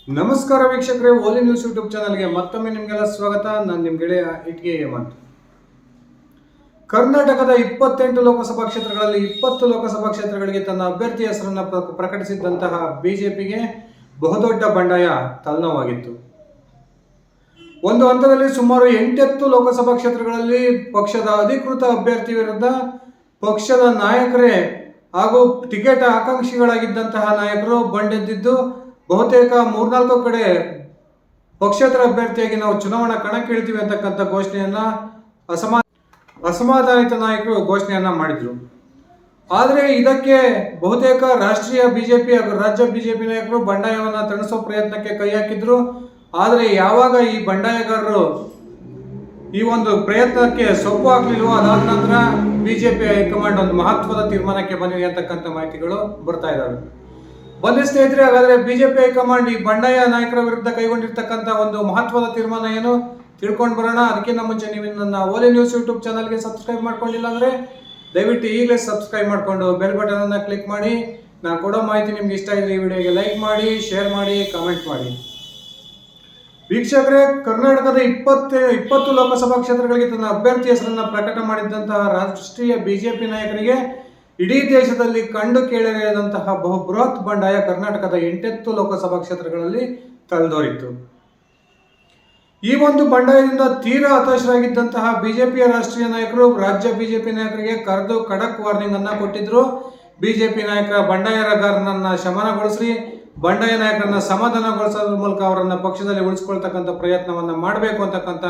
ನಮಸ್ಕಾರ ವೀಕ್ಷಕರೇ, ಓಲಿ news YouTube ಚಾನಲ್ಗೆ ಮತ್ತೊಮ್ಮೆ ನಿಮಗೆಲ್ಲ ಸ್ವಾಗತ. ನಾನು ನಿಮ್ಮ ಗೆಳೆಯ ಇಟ್ಗೆ ಹೇಮಂತ್. ಕರ್ನಾಟಕದ 28 ಲೋಕಸಭಾ ಕ್ಷೇತ್ರಗಳಲ್ಲಿ 20 ಲೋಕಸಭಾ ಕ್ಷೇತ್ರಗಳಿಗೆ ತನ್ನ ಅಭ್ಯರ್ಥಿ ಹೆಸರನ್ನು ಪ್ರಕಟಿಸಿದ್ದಂತಹ ಬಿಜೆಪಿಗೆ ಬಹುದೊಡ್ಡ ಬಂಡಾಯ ತಲೆನೋವಾಗಿತ್ತು. ಒಂದು ಹಂತದಲ್ಲಿ ಸುಮಾರು 8 ಲೋಕಸಭಾ ಕ್ಷೇತ್ರಗಳಲ್ಲಿ ಪಕ್ಷದ ಅಧಿಕೃತ ಅಭ್ಯರ್ಥಿ ವಿರುದ್ಧ ಪಕ್ಷದ ನಾಯಕರೇ ಹಾಗೂ ಟಿಕೆಟ್ ಆಕಾಂಕ್ಷಿಗಳಾಗಿದ್ದಂತಹ ನಾಯಕರು ಬಂಡೆದ್ದಿದ್ದು, ಬಹುತೇಕ 3-4 ಕಡೆ ಪಕ್ಷೇತರ ಅಭ್ಯರ್ಥಿಯಾಗಿ ನಾವು ಚುನಾವಣಾ ಕಣಕ್ಕೆ ಇಳ್ತೀವಿ ಅಂತಕ್ಕಂಥ ಘೋಷಣೆಯನ್ನ ಅಸಮಾಧಾನಿತ ನಾಯಕರು ಘೋಷಣೆಯನ್ನ ಮಾಡಿದ್ರು. ಆದರೆ ಇದಕ್ಕೆ ಬಹುತೇಕ ರಾಷ್ಟ್ರೀಯ ಬಿಜೆಪಿ ಹಾಗೂ ರಾಜ್ಯ ಬಿಜೆಪಿ ನಾಯಕರು ಬಂಡಾಯವನ್ನ ತಣಿಸೋ ಪ್ರಯತ್ನಕ್ಕೆ ಕೈ ಹಾಕಿದ್ರು. ಆದರೆ ಯಾವಾಗ ಈ ಬಂಡಾಯಗಾರರು ಈ ಒಂದು ಪ್ರಯತ್ನಕ್ಕೆ ಸೊಪ್ಪು ಹಾಕ್ಲಿಲ್ವೋ, ಅದಾದ ನಂತರ ಬಿಜೆಪಿ ಹೈಕಮಾಂಡ್ ಒಂದು ಮಹತ್ವದ ತೀರ್ಮಾನಕ್ಕೆ ಬಂದಿದೆ ಅಂತಕ್ಕಂಥ ಮಾಹಿತಿಗಳು ಬರ್ತಾ ಇದ್ದಾವೆ. ಬನ್ನಿ ಸ್ನೇಹಿತರೆ, ಹಾಗಾದ್ರೆ ಬಿಜೆಪಿ ಹೈಕಮಾಂಡ್ ಈ ಬಂಡಾಯ ನಾಯಕರ ವಿರುದ್ಧ ಕೈಗೊಂಡಿರ್ತಕ್ಕಂಥ ಒಂದು ಮಹತ್ವದ ತೀರ್ಮಾನ ಏನು ತಿಳ್ಕೊಂಡು ಬರೋಣ. ಅದಕ್ಕಿಂತ ಮುಂಚೆ ನೀವು ನನ್ನ ಓಲಿ ನ್ಯೂಸ್ ಯೂಟ್ಯೂಬ್ ಚಾನಲ್ಗೆ ಸಬ್ಸ್ಕ್ರೈಬ್ ಮಾಡ್ಕೊಂಡಿಲ್ಲ ಅಂದ್ರೆ ದಯವಿಟ್ಟು ಈಗಲೇ ಸಬ್ಸ್ಕ್ರೈಬ್ ಮಾಡಿಕೊಂಡು ಬೆಲ್ ಬಟನ್ ಅನ್ನ ಕ್ಲಿಕ್ ಮಾಡಿ. ನಾನು ಕೊಡೋ ಮಾಹಿತಿ ನಿಮ್ಗೆ ಇಷ್ಟ ಇದ್ರೆ ಈ ವಿಡಿಯೋಗೆ ಲೈಕ್ ಮಾಡಿ, ಶೇರ್ ಮಾಡಿ, ಕಾಮೆಂಟ್ ಮಾಡಿ. ವೀಕ್ಷಕರೇ, ಕರ್ನಾಟಕದ 20 ಲೋಕಸಭಾ ಕ್ಷೇತ್ರಗಳಿಗೆ ತನ್ನ ಅಭ್ಯರ್ಥಿ ಹೆಸರನ್ನ ಪ್ರಕಟ ಮಾಡಿದ್ದಂತಹ ರಾಷ್ಟ್ರೀಯ ಬಿಜೆಪಿ ನಾಯಕರಿಗೆ ಇಡೀ ದೇಶದಲ್ಲಿ ಕಂಡು ಕೇಳರಿಯದಂತಹ ಬೃಹತ್ ಬಂಡಾಯ ಕರ್ನಾಟಕದ 8 ಲೋಕಸಭಾ ಕ್ಷೇತ್ರಗಳಲ್ಲಿ ತಲೆದೋರಿತ್ತು. ಈ ಒಂದು ಬಂಡಾಯದಿಂದ ತೀರಾ ಹತಾಶರಾಗಿದ್ದಂತಹ ಬಿಜೆಪಿಯ ರಾಷ್ಟ್ರೀಯ ನಾಯಕರು ರಾಜ್ಯ ಬಿಜೆಪಿ ನಾಯಕರಿಗೆ ಕರೆದು ಖಡಕ್ ವಾರ್ನಿಂಗ್ ಅನ್ನ ಕೊಟ್ಟಿದ್ರು. ಬಿಜೆಪಿ ನಾಯಕರ ಬಂಡಾಯಗಾರನನ್ನ ಶಮನಗೊಳಿಸಿ, ಬಂಡಾಯ ನಾಯಕರನ್ನ ಸಮಾಧಾನಗೊಳಿಸೋದ್ರ ಮೂಲಕ ಅವರನ್ನ ಪಕ್ಷದಲ್ಲಿ ಉಳಿಸಿಕೊಳ್ತಕ್ಕಂಥ ಪ್ರಯತ್ನವನ್ನ ಮಾಡಬೇಕು ಅಂತಕ್ಕಂಥ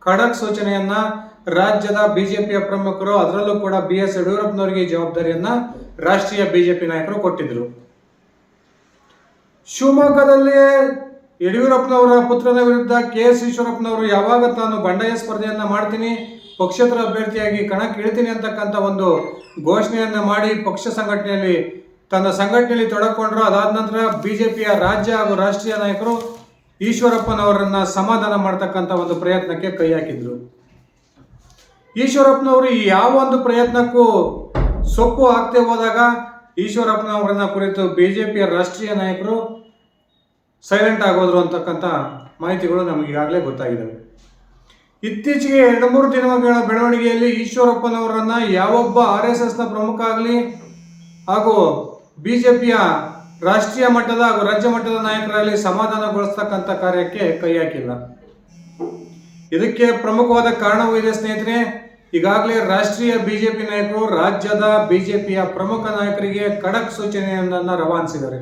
ಖಡಕ್ ಸೂಚನೆಯನ್ನ ರಾಜ್ಯದ ಬಿಜೆಪಿಯ ಪ್ರಮುಖರು, ಅದರಲ್ಲೂ ಕೂಡ BS ಯಡಿಯೂರಪ್ಪನವರಿಗೆ ಈ ಜವಾಬ್ದಾರಿಯನ್ನ ರಾಷ್ಟ್ರೀಯ ಬಿಜೆಪಿ ನಾಯಕರು ಕೊಟ್ಟಿದ್ರು. ಶಿವಮೊಗ್ಗದಲ್ಲಿ ಯಡಿಯೂರಪ್ಪನವರ ಪುತ್ರನ ವಿರುದ್ಧ KS ಈಶ್ವರಪ್ಪನವರು ಯಾವಾಗ ತಾನು ಬಂಡಾಯ ಸ್ಪರ್ಧೆಯನ್ನ ಮಾಡ್ತೀನಿ, ಪಕ್ಷೇತರ ಅಭ್ಯರ್ಥಿಯಾಗಿ ಕಣಕ್ಕೆ ಇಳ್ತೀನಿ ಅಂತಕ್ಕಂಥ ಒಂದು ಘೋಷಣೆಯನ್ನ ಮಾಡಿ ಪಕ್ಷ ಸಂಘಟನೆಯಲ್ಲಿ ತನ್ನ ಸಂಘಟನೆಯಲ್ಲಿ ತೊಡಕೊಂಡ್ರು. ಅದಾದ ನಂತರ ಬಿಜೆಪಿಯ ರಾಜ್ಯ ಹಾಗೂ ರಾಷ್ಟ್ರೀಯ ನಾಯಕರು ಈಶ್ವರಪ್ಪನವರನ್ನ ಸಮಾಧಾನ ಮಾಡ್ತಕ್ಕಂಥ ಒಂದು ಪ್ರಯತ್ನಕ್ಕೆ ಕೈ ಹಾಕಿದ್ರು. ಈಶ್ವರಪ್ಪನವರು ಈ ಯಾವ ಒಂದು ಪ್ರಯತ್ನಕ್ಕೂ ಸೊಪ್ಪು ಹಾಕ್ತೇ ಹೋದಾಗ ಈಶ್ವರಪ್ಪನವರನ್ನ ಕುರಿತು ಬಿಜೆಪಿಯ ರಾಷ್ಟ್ರೀಯ ನಾಯಕರು ಸೈಲೆಂಟ್ ಆಗೋದ್ರು ಅಂತಕ್ಕಂಥ ಮಾಹಿತಿಗಳು ನಮಗೆ ಈಗಾಗಲೇ ಗೊತ್ತಾಗಿದ್ದಾವೆ. ಇತ್ತೀಚೆಗೆ 2-3 ದಿನಗಳ ಬೆಳವಣಿಗೆಯಲ್ಲಿ ಈಶ್ವರಪ್ಪನವರನ್ನ ಯಾವೊಬ್ಬ RSSನ ಪ್ರಮುಖ ಆಗಲಿ ಹಾಗೂ ಬಿಜೆಪಿಯ ರಾಷ್ಟ್ರೀಯ ಮಟ್ಟದ ಹಾಗೂ ರಾಜ್ಯ ಮಟ್ಟದ ನಾಯಕರಲ್ಲಿ ಸಮಾಧಾನಗೊಳಿಸ್ತಕ್ಕಂಥ ಕಾರ್ಯಕ್ಕೆ ಕೈ ಹಾಕಿಲ್ಲ. ಇದಕ್ಕೆ ಪ್ರಮುಖವಾದ ಕಾರಣವೂ ಇದೆ ಸ್ನೇಹಿತರೆ. ಈಗಾಗಲೇ ರಾಷ್ಟ್ರೀಯ ಬಿಜೆಪಿ ನಾಯಕರು ರಾಜ್ಯದ ಬಿಜೆಪಿಯ ಪ್ರಮುಖ ನಾಯಕರಿಗೆ ಖಡಕ್ ಸೂಚನೆಯನ್ನ ರವಾನಿಸಿದ್ದಾರೆ.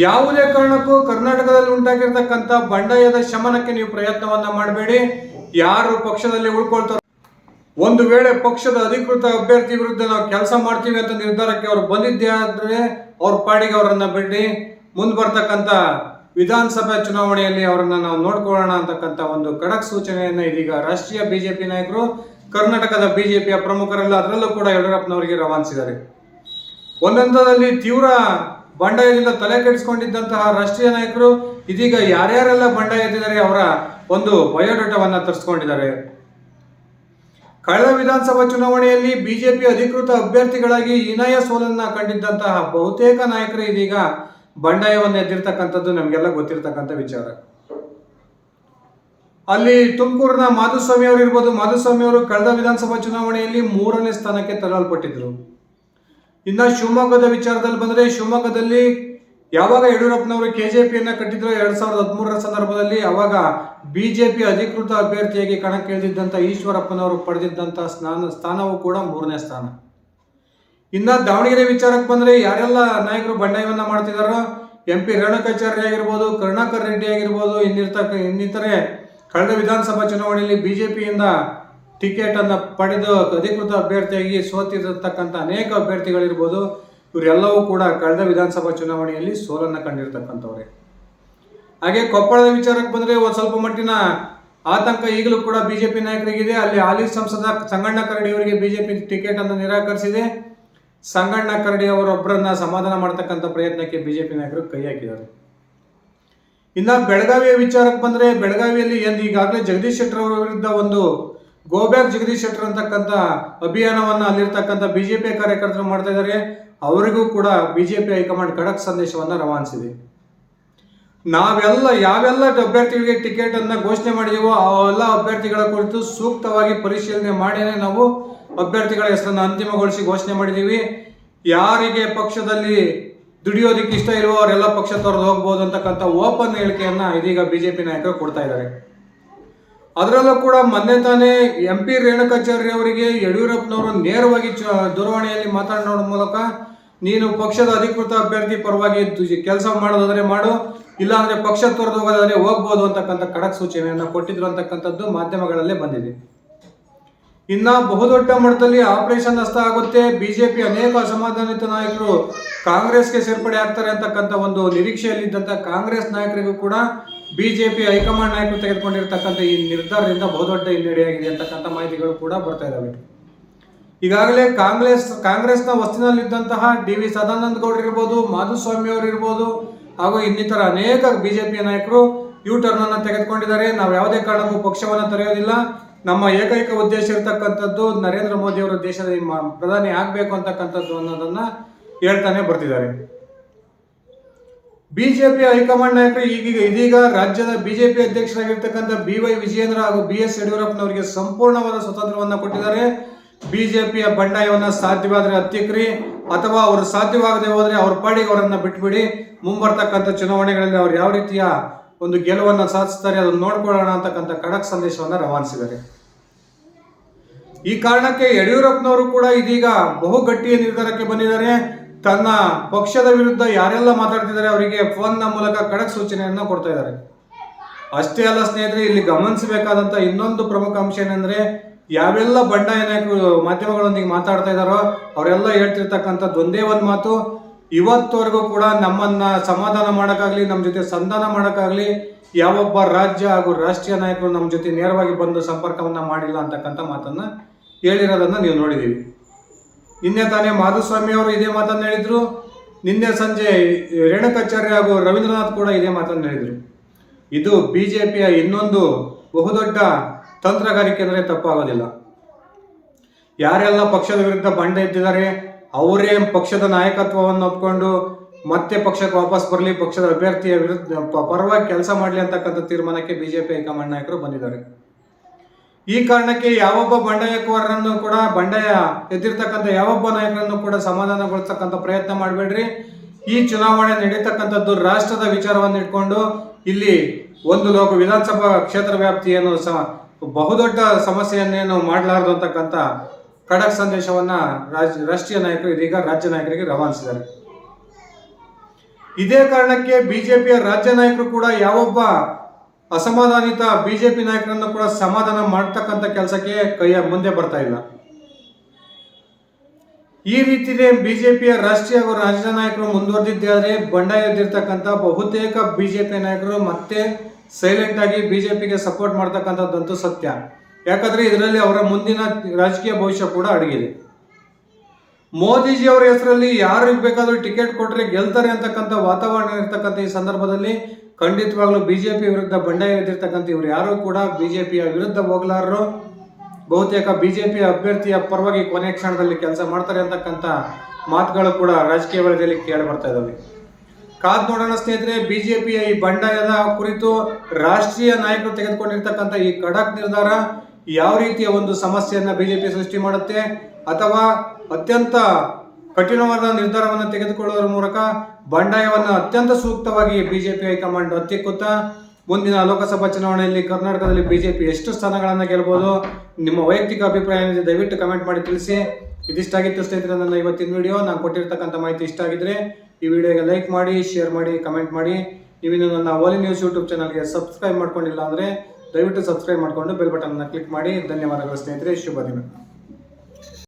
ಯಾವುದೇ ಕಾರಣಕ್ಕೂ ಕರ್ನಾಟಕದಲ್ಲಿ ಉಂಟಾಗಿರ್ತಕ್ಕಂಥ ಬಂಡಾಯದ ಶಮನಕ್ಕೆ ನೀವು ಪ್ರಯತ್ನವನ್ನ ಮಾಡಬೇಡಿ. ಯಾರು ಪಕ್ಷದಲ್ಲಿ ಉಳ್ಕೊಳ್ತಾರೋ, ಒಂದು ವೇಳೆ ಪಕ್ಷದ ಅಧಿಕೃತ ಅಭ್ಯರ್ಥಿ ವಿರುದ್ಧ ನಾವು ಕೆಲಸ ಮಾಡ್ತೀವಿ ಅಂತ ನಿರ್ಧಾರಕ್ಕೆ ಅವರು ಬಂದಿದ್ದೇ ಆದ್ರೆ ಅವ್ರ ಪಾಡಿಗೆ ಅವರನ್ನ ಬಿಡಿ. ಮುಂದೆ ಬರ್ತಕ್ಕಂಥ ವಿಧಾನಸಭೆ ಚುನಾವಣೆಯಲ್ಲಿ ಅವರನ್ನ ನಾವು ನೋಡ್ಕೊಳ್ಳೋಣ ಅಂತಕ್ಕಂಥ ಒಂದು ಖಡಕ್ ಸೂಚನೆಯನ್ನ ಇದೀಗ ರಾಷ್ಟ್ರೀಯ ಬಿಜೆಪಿ ನಾಯಕರು ಕರ್ನಾಟಕದ ಬಿಜೆಪಿಯ ಪ್ರಮುಖರೆಲ್ಲ, ಅದರಲ್ಲೂ ಕೂಡ ಯಡಿಯೂರಪ್ಪನವರಿಗೆ ರವಾನಿಸಿದ್ದಾರೆ. ಒಂದೊಂದರಲ್ಲಿ ತೀವ್ರ ಬಂಡಾಯದಿಂದ ತಲೆ ಕೆಡಿಸಿಕೊಂಡಿದ್ದಂತಹ ರಾಷ್ಟ್ರೀಯ ನಾಯಕರು ಇದೀಗ ಯಾರ್ಯಾರೆಲ್ಲ ಬಂಡಾಯ ಎದ್ದಿದ್ದಾರೆ ಅವರ ಒಂದು ಬಯೋಡಾಟಾವನ್ನ ತರಿಸಿಕೊಂಡಿದ್ದಾರೆ. ಕಳೆದ ವಿಧಾನಸಭಾ ಚುನಾವಣೆಯಲ್ಲಿ ಬಿಜೆಪಿ ಅಧಿಕೃತ ಅಭ್ಯರ್ಥಿಗಳಾಗಿ ಹೀನಾಯ ಸೋಲನ್ನ ಕಂಡಿದ್ದಂತಹ ಬಹುತೇಕ ನಾಯಕರು ಇದೀಗ ಬಂಡಾಯವನ್ನು ಎದ್ದಿರ್ತಕ್ಕಂಥದ್ದು ನಮಗೆಲ್ಲ ಗೊತ್ತಿರತಕ್ಕಂಥ ವಿಚಾರ. ಅಲ್ಲಿ ತುಮಕೂರಿನ ಮಾಧುಸ್ವಾಮಿ ಅವರು ಇರ್ಬೋದು. ಮಾಧುಸ್ವಾಮಿ ಅವರು ಕಳೆದ ವಿಧಾನಸಭಾ ಚುನಾವಣೆಯಲ್ಲಿ 3ನೇ ಸ್ಥಾನಕ್ಕೆ ತರಲ್ಪಟ್ಟಿದ್ರು. ಇನ್ನು ಶಿವಮೊಗ್ಗದ ವಿಚಾರದಲ್ಲಿ ಬಂದರೆ, ಶಿವಮೊಗ್ಗದಲ್ಲಿ ಯಾವಾಗ ಯಡಿಯೂರಪ್ಪನವರು KJPಯನ್ನ ಕಟ್ಟಿದ್ರು 2013ರ ಸಂದರ್ಭದಲ್ಲಿ, ಅವಾಗ ಬಿಜೆಪಿ ಅಧಿಕೃತ ಅಭ್ಯರ್ಥಿಯಾಗಿ ಕಣಕ್ಕಿಳಿದಿದ್ದಂಥ ಈಶ್ವರಪ್ಪನವರು ಪಡೆದಿದ್ದಂಥ ಸ್ಥಾನವೂ ಕೂಡ 3ನೇ ಸ್ಥಾನ. ಇನ್ನು ದಾವಣಗೆರೆ ವಿಚಾರಕ್ಕೆ ಬಂದರೆ ಯಾರೆಲ್ಲ ನಾಯಕರು ಬಂಡಾಯವನ್ನ ಮಾಡ್ತಿದಾರೋ, MP ರೇಣುಕಾಚಾರ್ಯ ಆಗಿರ್ಬೋದು, ಕರುಣಾಕರ್ ರೆಡ್ಡಿ ಆಗಿರ್ಬೋದು, ಇನ್ನಿತರೆ ಕಳೆದ ವಿಧಾನಸಭಾ ಚುನಾವಣೆಯಲ್ಲಿ ಬಿಜೆಪಿಯಿಂದ ಟಿಕೆಟ್ ಅನ್ನ ಪಡೆದು ಅಧಿಕೃತ ಅಭ್ಯರ್ಥಿಯಾಗಿ ಸೋತಿರತಕ್ಕಂಥ ಅನೇಕ ಅಭ್ಯರ್ಥಿಗಳಿರ್ಬೋದು, ಇವರೆಲ್ಲವೂ ಕೂಡ ಕಳೆದ ವಿಧಾನಸಭಾ ಚುನಾವಣೆಯಲ್ಲಿ ಸೋಲನ್ನ ಕಂಡಿರ್ತಕ್ಕಂಥವ್ರೆ. ಹಾಗೆ ಕೊಪ್ಪಳದ ವಿಚಾರಕ್ಕೆ ಬಂದರೆ ಒಂದು ಸ್ವಲ್ಪ ಮಟ್ಟಿನ ಆತಂಕ ಈಗಲೂ ಕೂಡ ಬಿಜೆಪಿ ನಾಯಕರಿಗಿದೆ. ಅಲ್ಲಿ ಹಾಲಿ ಸಂಸದ ಸಂಗಣ್ಣ ಕರಡಿ ಅವರಿಗೆ ಬಿಜೆಪಿ ಟಿಕೆಟ್ ಅನ್ನು ನಿರಾಕರಿಸಿದೆ. ಸಂಗಣ್ಣ ಕರಡಿ ಅವರೊಬ್ಬರನ್ನ ಸಮಾಧಾನ ಮಾಡತಕ್ಕಂಥ ಪ್ರಯತ್ನಕ್ಕೆ ಬಿಜೆಪಿ ನಾಯಕರು ಕೈ ಹಾಕಿದ್ದಾರೆ. ಇನ್ನು ಬೆಳಗಾವಿಯ ವಿಚಾರಕ್ಕೆ ಬಂದರೆ, ಬೆಳಗಾವಿಯಲ್ಲಿ ಈಗಾಗಲೇ ಜಗದೀಶ್ ಶೆಟ್ಟರ್ ಅವರ ವಿರುದ್ಧ ಒಂದು ಗೋ ಬ್ಯಾಕ್ ಜಗದೀಶ್ ಶೆಟ್ಟರ್ ಅಂತಕ್ಕಂಥ ಅಭಿಯಾನವನ್ನ ಅಲ್ಲಿರ್ತಕ್ಕಂಥ ಬಿಜೆಪಿ ಕಾರ್ಯಕರ್ತರು ಮಾಡ್ತಾ ಇದ್ದಾರೆ. ಅವರಿಗೂ ಕೂಡ ಬಿಜೆಪಿ ಹೈಕಮಾಂಡ್ ಖಡಕ್ ಸಂದೇಶವನ್ನ ರವಾನಿಸಿದೆ. ಯಾವೆಲ್ಲ ಅಭ್ಯರ್ಥಿಗಳಿಗೆ ಟಿಕೆಟ್ ಅನ್ನ ಘೋಷಣೆ ಮಾಡಿದೀವೋ ಅವೆಲ್ಲ ಅಭ್ಯರ್ಥಿಗಳ ಕುರಿತು ಸೂಕ್ತವಾಗಿ ಪರಿಶೀಲನೆ ಮಾಡಿನೇ ನಾವು ಅಭ್ಯರ್ಥಿಗಳ ಹೆಸರನ್ನು ಅಂತಿಮಗೊಳಿಸಿ ಘೋಷಣೆ ಮಾಡಿದೀವಿ. ಯಾರಿಗೆ ಪಕ್ಷದಲ್ಲಿ ದುಡಿಯೋದಕ್ಕೆ ಇಷ್ಟ ಇಲ್ವೋ ಅವರೆಲ್ಲ ಪಕ್ಷ ತೊರೆದು ಹೋಗ್ಬೋದು ಅಂತಕ್ಕಂಥ ಓಪನ್ ಹೇಳಿಕೆಯನ್ನ ಇದೀಗ ಬಿಜೆಪಿ ನಾಯಕರು ಕೊಡ್ತಾ ಇದ್ದಾರೆ. ಅದರಲ್ಲೂ ಕೂಡ ಮೊನ್ನೆ ತಾನೇ MP ರೇಣುಕಾಚಾರ್ಯ ಅವರಿಗೆ ಯಡಿಯೂರಪ್ಪನವರು ನೇರವಾಗಿ ದೂರವಾಣಿಯಲ್ಲಿ ಮಾತನಾಡೋದ್ರ ಮೂಲಕ ನೀನು ಪಕ್ಷದ ಅಧಿಕೃತ ಅಭ್ಯರ್ಥಿ ಪರವಾಗಿ ಕೆಲಸ ಮಾಡೋದಾದ್ರೆ ಮಾಡು, ಇಲ್ಲಾಂದ್ರೆ ಪಕ್ಷ ತೊರೆದು ಹೋಗೋದಾದ್ರೆ ಹೋಗ್ಬೋದು ಅಂತಕ್ಕಂಥ ಖಡಕ್ ಸೂಚನೆಯನ್ನ ಕೊಟ್ಟಿದ್ರು ಅಂತಕ್ಕಂಥದ್ದು ಮಾಧ್ಯಮಗಳಲ್ಲೇ ಬಂದಿದೆ. ಇನ್ನ ಬಹುದೊಡ್ಡ ಮಟ್ಟದಲ್ಲಿ ಆಪರೇಷನ್ ಹಸ್ತ ಆಗುತ್ತೆ, ಬಿಜೆಪಿ ಅನೇಕ ಅಸಮಾಧಾನಿತ ನಾಯಕರು ಕಾಂಗ್ರೆಸ್ಗೆ ಸೇರ್ಪಡೆ ಆಗ್ತಾರೆ ಅಂತಕ್ಕಂಥ ಒಂದು ನಿರೀಕ್ಷೆಯಲ್ಲಿದ್ದಂಥ ಕಾಂಗ್ರೆಸ್ ನಾಯಕರಿಗೂ ಕೂಡ ಬಿಜೆಪಿ ಹೈಕಮಾಂಡ್ ನಾಯಕರು ತೆಗೆದುಕೊಂಡಿರ್ತಕ್ಕಂಥ ಈ ನಿರ್ಧಾರದಿಂದ ಬಹುದೊಡ್ಡ ಹಿನ್ನಡೆಯಾಗಿದೆ ಅಂತಕ್ಕಂಥ ಮಾಹಿತಿಗಳು ಕೂಡ ಬರ್ತಾ ಇದ್ದಾವೆ. ಈಗಾಗಲೇ ಕಾಂಗ್ರೆಸ್ನ ವಸ್ತಿನಲ್ಲಿದ್ದಂತಹ DV ಸದಾನಂದ ಗೌಡರು ಇರ್ಬೋದು, ಮಾಧುಸ್ವಾಮಿ ಅವರು ಇರ್ಬೋದು, ಹಾಗೂ ಇನ್ನಿತರ ಅನೇಕ ಬಿಜೆಪಿಯ ನಾಯಕರು ಟರ್ನ್ ಅನ್ನು ತೆಗೆದುಕೊಂಡಿದ್ದಾರೆ. ನಾವು ಯಾವುದೇ ಕಾರಣಕ್ಕೂ ಪಕ್ಷವನ್ನು ತೊರೆಯೋದಿಲ್ಲ, ನಮ್ಮ ಏಕೈಕ ಉದ್ದೇಶ ಇರತಕ್ಕಂಥದ್ದು ನರೇಂದ್ರ ಮೋದಿ ಅವರು ದೇಶದ ಪ್ರಧಾನಿ ಆಗಬೇಕು ಅಂತಕ್ಕಂಥದ್ದು ಅನ್ನೋದನ್ನ ಹೇಳ್ತಾನೆ ಬರ್ತಿದ್ದಾರೆ. ಬಿಜೆಪಿ ಹೈಕಮಾಂಡ್ ನಾಯಕರು ಇದೀಗ ರಾಜ್ಯದ ಬಿಜೆಪಿ ಅಧ್ಯಕ್ಷರಾಗಿರ್ತಕ್ಕಂಥ BY ವಿಜಯೇಂದ್ರ ಹಾಗೂ BS ಯಡಿಯೂರಪ್ಪನವರಿಗೆ ಸಂಪೂರ್ಣವಾದ ಸ್ವತಂತ್ರವನ್ನ ಕೊಟ್ಟಿದ್ದಾರೆ. ಬಿಜೆಪಿಯ ಬಂಡಾಯವನ್ನ ಸಾಧ್ಯವಾದರೆ ಹತ್ತಿಕ್ರಿ, ಅಥವಾ ಅವರು ಸಾಧ್ಯವಾಗದೆ ಹೋದ್ರೆ ಅವ್ರ ಪಾಡಿಗೆ ಅವರನ್ನ ಬಿಟ್ಬಿಡಿ, ಮುಂಬರ್ತಕ್ಕಂಥ ಚುನಾವಣೆಗಳಲ್ಲಿ ಅವ್ರು ಯಾವ ರೀತಿಯ ಒಂದು ಗೆಲುವನ್ನು ಸಾಧಿಸ್ತಾರೆ ಅದನ್ನು ನೋಡ್ಕೊಳ್ಳೋಣ ಅಂತಕ್ಕಂಥ ಖಡಕ್ ಸಂದೇಶವನ್ನ ರವಾನಿಸಿದ್ದಾರೆ. ಈ ಕಾರಣಕ್ಕೆ ಯಡಿಯೂರಪ್ಪನವರು ಕೂಡ ಇದೀಗ ಬಹುಗಟ್ಟಿಯ ನಿರ್ಧಾರಕ್ಕೆ ಬಂದಿದ್ದಾರೆ. ತನ್ನ ಪಕ್ಷದ ವಿರುದ್ಧ ಯಾರೆಲ್ಲ ಮಾತಾಡ್ತಿದ್ದಾರೆ ಅವರಿಗೆ ಫೋನ್ನ ಮೂಲಕ ಖಡಕ್ ಸೂಚನೆಯನ್ನ ಕೊಡ್ತಾ ಇದ್ದಾರೆ. ಅಷ್ಟೇ ಅಲ್ಲ ಸ್ನೇಹಿತರೆ, ಇಲ್ಲಿ ಗಮನಿಸಬೇಕಾದಂತ ಇನ್ನೊಂದು ಪ್ರಮುಖ ಅಂಶ ಏನಂದ್ರೆ, ಯಾವೆಲ್ಲ ಬಂಡಾಯ ನಾಯಕರು ಮಾಧ್ಯಮಗಳೊಂದಿಗೆ ಮಾತಾಡ್ತಾ ಇದ್ದಾರೋ ಅವರೆಲ್ಲ ಹೇಳ್ತಿರ್ತಕ್ಕಂಥದ್ದು ಒಂದೇ ಒಂದು ಮಾತು, ಇವತ್ತವರೆಗೂ ಕೂಡ ನಮ್ಮನ್ನ ಸಮಾಧಾನ ಮಾಡೋಕ್ಕಾಗ್ಲಿ, ನಮ್ಮ ಜೊತೆ ಸಂಧಾನ ಮಾಡೋಕ್ಕಾಗ್ಲಿ ಯಾವೊಬ್ಬ ರಾಜ್ಯ ಹಾಗೂ ರಾಷ್ಟ್ರೀಯ ನಾಯಕರು ನಮ್ಮ ಜೊತೆ ನೇರವಾಗಿ ಬಂದು ಸಂಪರ್ಕವನ್ನ ಮಾಡಿಲ್ಲ ಅಂತಕ್ಕಂಥ ಮಾತನ್ನ ಹೇಳಿರೋದನ್ನ ನೀವು ನೋಡಿದೀವಿ. ನಿನ್ನೆ ತಾನೇ ಮಾಧುಸ್ವಾಮಿ ಅವರು ಇದೇ ಮಾತನ್ನು ಹೇಳಿದ್ರು, ನಿನ್ನೆ ಸಂಜೆ ರೇಣುಕಾಚಾರ್ಯ ಹಾಗೂ ರವೀಂದ್ರನಾಥ್ ಕೂಡ ಇದೇ ಮಾತನ್ನು ಹೇಳಿದ್ರು. ಇದು ಬಿಜೆಪಿಯ ಇನ್ನೊಂದು ಬಹುದೊಡ್ಡ ತಂತ್ರಗಾರಿಕೆ ಅಂದರೆ ತಪ್ಪಾಗೋದಿಲ್ಲ. ಯಾರೆಲ್ಲ ಪಕ್ಷದ ವಿರುದ್ಧ ಬಂಡ ಎದ್ದಿದ್ದಾರೆ ಅವರೇ ಪಕ್ಷದ ನಾಯಕತ್ವವನ್ನು ಒಪ್ಕೊಂಡು ಮತ್ತೆ ಪಕ್ಷಕ್ಕೆ ವಾಪಸ್ ಬರಲಿ, ಪಕ್ಷದ ಅಭ್ಯರ್ಥಿಯ ವಿರುದ್ಧ ಪರವಾಗಿ ಕೆಲಸ ಮಾಡಲಿ ಅಂತಕ್ಕಂಥ ತೀರ್ಮಾನಕ್ಕೆ ಬಿಜೆಪಿ ಹೈಕಮಾಂಡ್ ನಾಯಕರು ಬಂದಿದ್ದಾರೆ. ಈ ಕಾರಣಕ್ಕೆ ಯಾವೊಬ್ಬ ಬಂಡಾಯಕೋರರನ್ನು ಕೂಡ, ಬಂಡಾಯ ಎದ್ದಿರ್ತಕ್ಕಂಥ ಯಾವೊಬ್ಬ ನಾಯಕರನ್ನು ಕೂಡ ಸಮಾಧಾನಗೊಳಿಸ್ತಕ್ಕಂಥ ಪ್ರಯತ್ನ ಮಾಡಬೇಡ್ರಿ. ಈ ಚುನಾವಣೆ ನಡೀತಕ್ಕಂಥದ್ದು ರಾಷ್ಟ್ರದ ವಿಚಾರವನ್ನು ಇಟ್ಕೊಂಡು, ಇಲ್ಲಿ ಒಂದು ವಿಧಾನಸಭಾ ಕ್ಷೇತ್ರ ವ್ಯಾಪ್ತಿಯನ್ನು ಬಹುದೊಡ್ಡ ಸಮಸ್ಯೆಯನ್ನೇನು ಮಾಡಲಾರದು ಅಂತಕ್ಕಂಥ ಖಡಕ್ ಸಂದೇಶವನ್ನ ರಾಷ್ಟ್ರೀಯ ನಾಯಕರು ಇದೀಗ ರಾಜ್ಯ ನಾಯಕರಿಗೆ ರವಾನಿಸಿದ್ದಾರೆ. ಇದೇ ಕಾರಣಕ್ಕೆ ಬಿಜೆಪಿಯ ರಾಜ್ಯ ನಾಯಕರು ಕೂಡ ಯಾವೊಬ್ಬ ಅಸಮಾಧಾನಿತ ಬಿಜೆಪಿ ನಾಯಕರನ್ನು ಕೂಡ ಸಮಾಧಾನ ಮಾಡತಕ್ಕಂಥ ಕೆಲಸಕ್ಕೆ ಮುಂದೆ ಬರ್ತಾ ಇಲ್ಲ. ಈ ರೀತಿಯೇ ಬಿಜೆಪಿಯ ರಾಷ್ಟ್ರೀಯ ಹಾಗೂ ರಾಜ್ಯ ನಾಯಕರು ಮುಂದುವರೆದಿದ್ದಾರೆ. ಬಂಡಾಯ ಎದ್ದಿರ್ತಕ್ಕಂಥ ಬಹುತೇಕ ಬಿಜೆಪಿ ನಾಯಕರು ಮತ್ತೆ ಸೈಲೆಂಟ್ ಆಗಿ ಬಿಜೆಪಿಗೆ ಸಪೋರ್ಟ್ ಮಾಡ್ತಕ್ಕಂಥದ್ದಂತೂ ಸತ್ಯ. ಯಾಕಂದ್ರೆ ಇದರಲ್ಲಿ ಅವರ ಮುಂದಿನ ರಾಜಕೀಯ ಭವಿಷ್ಯ ಕೂಡ ಅಡಗಿದೆ. ಮೋದಿಜಿ ಅವರ ಹೆಸರಲ್ಲಿ ಯಾರಿಗೆ ಬೇಕಾದ್ರೂ ಟಿಕೆಟ್ ಕೊಟ್ಟರೆ ಗೆಲ್ತಾರೆ ಅಂತಕ್ಕಂಥ ವಾತಾವರಣ ಇರ್ತಕ್ಕಂಥ ಈ ಸಂದರ್ಭದಲ್ಲಿ ಖಂಡಿತವಾಗ್ಲೂ ಬಿಜೆಪಿ ವಿರುದ್ಧ ಬಂಡಾಯ ಎದ್ದಿರ್ತಕ್ಕಂಥ ಇವರು ಯಾರು ಕೂಡ ಬಿಜೆಪಿಯ ವಿರುದ್ಧ ಹೋಗಲಾರರು. ಬಹುತೇಕ ಬಿಜೆಪಿ ಅಭ್ಯರ್ಥಿಯ ಪರವಾಗಿ ಕೊನೆ ಕ್ಷಣದಲ್ಲಿ ಕೆಲಸ ಮಾಡ್ತಾರೆ ಅಂತಕ್ಕಂಥ ಮಾತುಗಳು ಕೂಡ ರಾಜಕೀಯ ವಲಯದಲ್ಲಿ ಕೇಳಿ ಬರ್ತಾ ಇದ್ದಾವೆ. ಕಾದ್ ನೋಡೋಣ ಸ್ನೇಹಿತರೆ, ಬಿಜೆಪಿಯ ಈ ಬಂಡಾಯದ ಕುರಿತು ರಾಷ್ಟ್ರೀಯ ನಾಯಕರು ತೆಗೆದುಕೊಂಡಿರ್ತಕ್ಕಂಥ ಈ ಖಡಕ್ ನಿರ್ಧಾರ ಯಾವ ರೀತಿಯ ಒಂದು ಸಮಸ್ಯೆಯನ್ನ ಬಿಜೆಪಿ ಸೃಷ್ಟಿ ಮಾಡುತ್ತೆ, ಅಥವಾ ಅತ್ಯಂತ ಕಠಿಣವಾದ ನಿರ್ಧಾರವನ್ನು ತೆಗೆದುಕೊಳ್ಳುವುದರ ಮೂಲಕ ಬಂಡಾಯವನ್ನು ಅತ್ಯಂತ ಸೂಕ್ತವಾಗಿ ಬಿಜೆಪಿ ಹೈಕಮಾಂಡ್ ಹತ್ತಿಕ್ಕುತ್ತಾ ಮುಂದಿನ ಲೋಕಸಭಾ ಚುನಾವಣೆಯಲ್ಲಿ ಕರ್ನಾಟಕದಲ್ಲಿ ಬಿಜೆಪಿ ಎಷ್ಟು ಸ್ಥಾನಗಳನ್ನು ಗೆಲ್ಲಬಹುದು, ನಿಮ್ಮ ವೈಯಕ್ತಿಕ ಅಭಿಪ್ರಾಯ ಏನಿದೆ ದಯವಿಟ್ಟು ಕಮೆಂಟ್ ಮಾಡಿ ತಿಳಿಸಿ. ಇದಿಷ್ಟಾಗಿತ್ತು ಸ್ನೇಹಿತರೆ ನನ್ನ ಇವತ್ತಿನ ವಿಡಿಯೋ. ನಾನು ಕೊಟ್ಟಿರ್ತಕ್ಕಂಥ ಮಾಹಿತಿ ಇಷ್ಟ ಆಗಿದ್ರೆ ಈ ವಿಡಿಯೋಗೆ ಲೈಕ್ ಮಾಡಿ, ಶೇರ್ ಮಾಡಿ, ಕಮೆಂಟ್ ಮಾಡಿ. ನೀವಿನ್ನು ನನ್ನ ಓಲಿ ನ್ಯೂಸ್ ಯೂಟ್ಯೂಬ್ ಚಾನಲ್ಗೆ ಸಬ್ಸ್ಕ್ರೈಬ್ ಮಾಡ್ಕೊಂಡಿಲ್ಲ ಅಂದರೆ ದಯವಿಟ್ಟು ಸಬ್ಸ್ಕ್ರೈಬ್ ಮಾಡಿಕೊಂಡು ಬೆಲ್ ಬಟನ್ನ ಕ್ಲಿಕ್ ಮಾಡಿ. ಧನ್ಯವಾದಗಳು ಸ್ನೇಹಿತರೆ, ಶುಭ ದಿನ.